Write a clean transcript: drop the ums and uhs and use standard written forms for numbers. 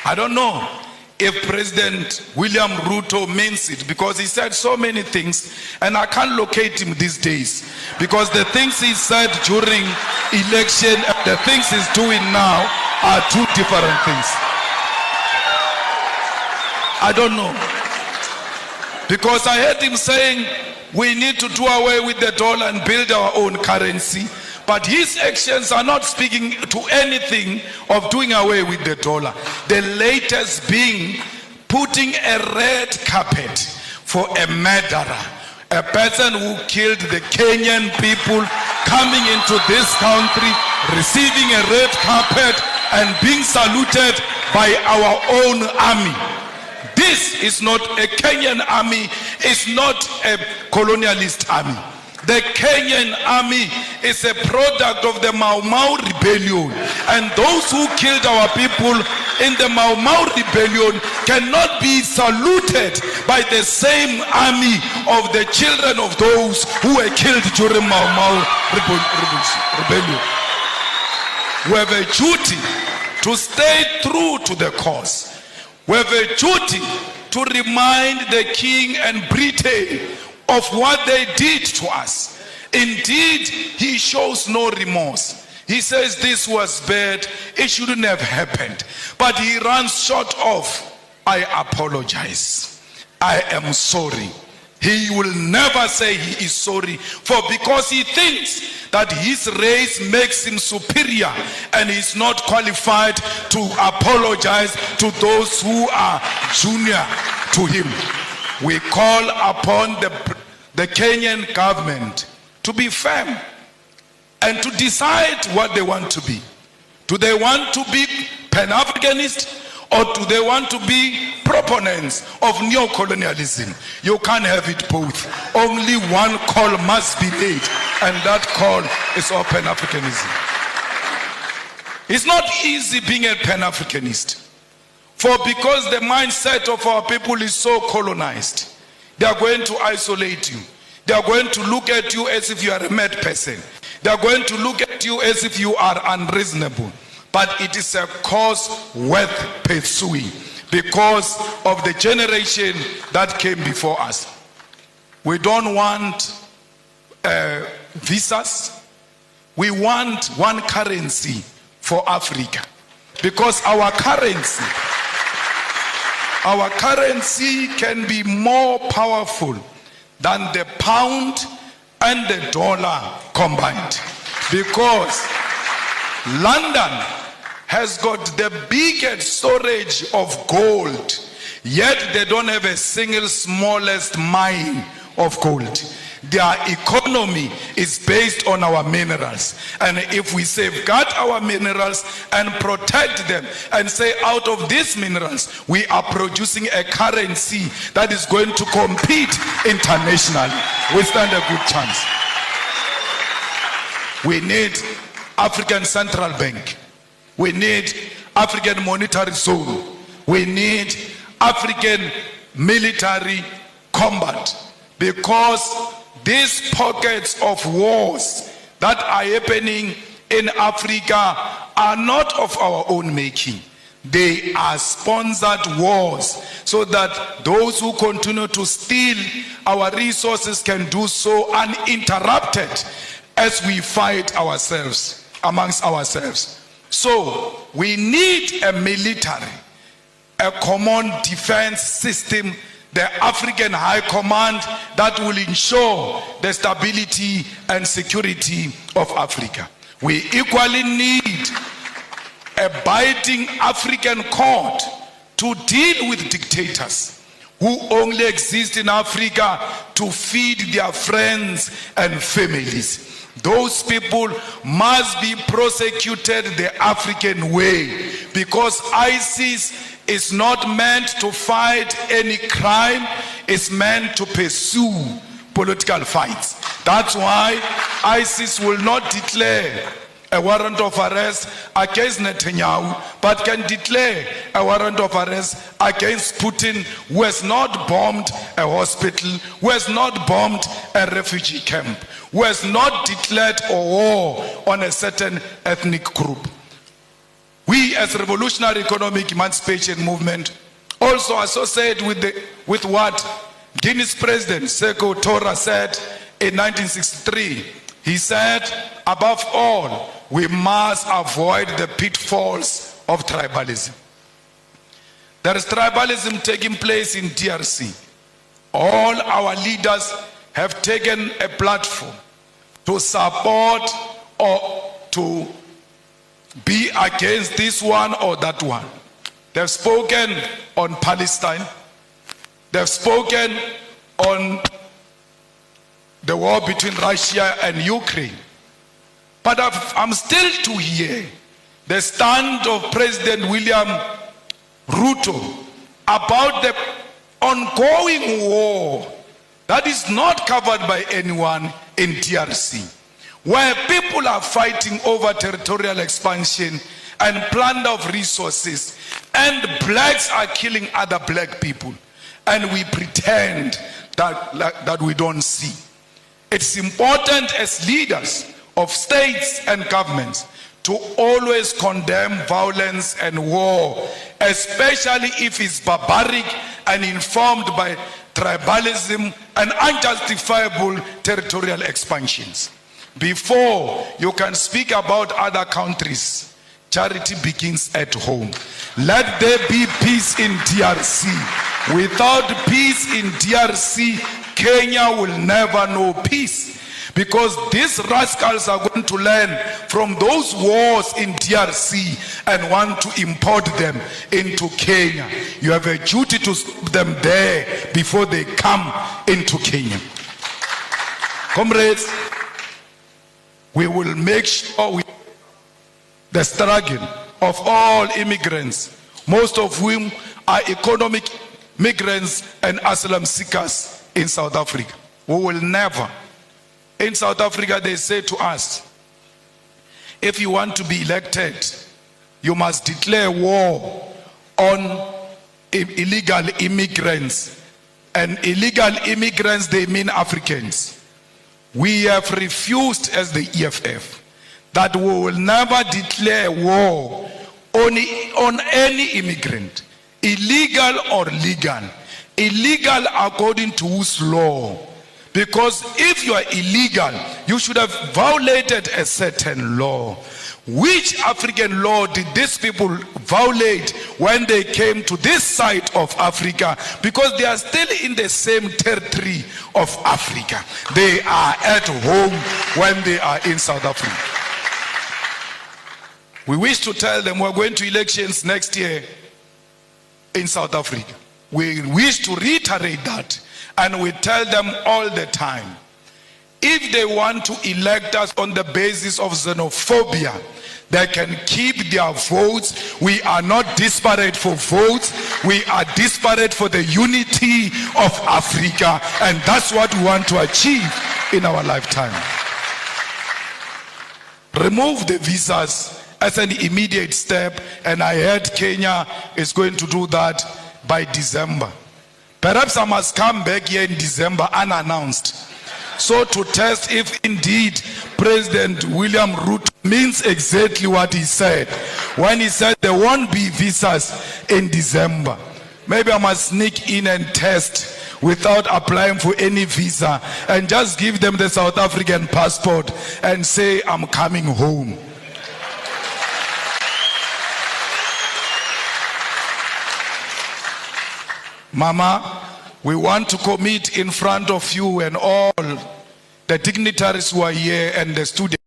I don't know if President William Ruto means it, because he said so many things and I can't locate him these days, because the things he said during election and the things he's doing now are two different things. I don't know, because I heard him saying we need to do away with the dollar and build our own currency, but his actions are not speaking to anything of doing away with the dollar. The latest being putting a red carpet for a murderer, a person who killed the Kenyan people, coming into this country, receiving a red carpet and being saluted by our own army. This is not a Kenyan army, it's not a colonialist army. The Kenyan army is a product of the Mau Mau rebellion, and those who killed our people in the Mau Mau rebellion cannot be saluted by the same army of the children of those who were killed during Mau Mau rebellion. We have a duty to stay true to the cause. We have a duty to remind the King and Britain of what they did to us. Indeed, he shows no remorse. He says this was bad, it shouldn't have happened. But he runs short of, I apologize, I am sorry. He will never say he is sorry, for because he thinks that his race makes him superior and he's not qualified to apologize to those who are junior to him. We call upon the Kenyan government to be firm and to decide what they want to be. Do they want to be Pan-Africanist, or do they want to be proponents of neo-colonialism? You can't have it both. Only one call must be made, and that call is of Pan-Africanism. It's not easy being a Pan-Africanist, for because the mindset of our people is so colonized, they are going to isolate you. They are going to look at you as if you are a mad person. They are going to look at you as if you are unreasonable. But it is a cause worth pursuing because of the generation that came before us. We don't want visas. We want one currency for Africa, because our currency can be more powerful than the pound and the dollar combined, because London has got the biggest storage of gold, yet they don't have a single smallest mine of gold. Their economy is based on our minerals, and if we safeguard our minerals and protect them and say out of these minerals we are producing a currency that is going to compete internationally, we stand a good chance. We need African Central Bank. We need African Monetary Zone. We need African military combat, because these pockets of wars that are happening in Africa are not of our own making. They are sponsored wars, so that those who continue to steal our resources can do so uninterrupted as we fight ourselves, amongst ourselves. So we need a military, a common defense system, the African High Command that will ensure the stability and security of Africa. We equally need a biting African court to deal with dictators who only exist in Africa to feed their friends and families. Those people must be prosecuted the African way, because ISIS is not meant to fight any crime, it's meant to pursue political fights. That's why ISIS will not declare a warrant of arrest against Netanyahu, but can declare a warrant of arrest against Putin, who has not bombed a hospital, who has not bombed a refugee camp, who has not declared a war on a certain ethnic group. We as Revolutionary Economic Emancipation Movement also associate with what Guinea's President Sekou Touré said in 1963. He said, above all, we must avoid the pitfalls of tribalism. There is tribalism taking place in DRC. All our leaders have taken a platform to support or to be against this one or that one. They've spoken on Palestine. They've spoken on the war between Russia and Ukraine. But I'm still to hear the stand of President William Ruto about the ongoing war that is not covered by anyone in DRC, where people are fighting over territorial expansion and plunder of resources, and blacks are killing other black people, and we pretend that we don't see. It's important as leaders of states and governments to always condemn violence and war, especially if it's barbaric and informed by tribalism and unjustifiable territorial expansions. Before you can speak about other countries, charity begins at home. Let there be peace in DRC. Without peace in DRC, Kenya will never know peace. Because these rascals are going to learn from those wars in DRC and want to import them into Kenya. You have a duty to stop them there before they come into Kenya. Comrades, we will make sure the struggle of all immigrants, most of whom are economic migrants and asylum seekers in South Africa. We will never. In South Africa, they say to us, if you want to be elected, you must declare war on illegal immigrants. And illegal immigrants, they mean Africans. We have refused as the EFF that we will never declare war on any immigrant, illegal or legal. Illegal according to whose law? Because if you are illegal, you should have violated a certain law. Which African law did these people violate when they came to this side of Africa? Because they are still in the same territory of Africa. They are at home when they are in South Africa. We wish to tell them we're going to elections next year in South Africa. We wish to reiterate that. And we tell them all the time, if they want to elect us on the basis of xenophobia, they can keep their votes. We are not disparate for votes. We are disparate for the unity of Africa. And that's what we want to achieve in our lifetime. Remove the visas as an immediate step. And I heard Kenya is going to do that by December. Perhaps I must come back here in December unannounced, so to test if indeed President William Ruto means exactly what he said when he said there won't be visas in December. Maybe I must sneak in and test without applying for any visa and just give them the South African passport and say I'm coming home. Mama, we want to commit in front of you and all the dignitaries who are here and the students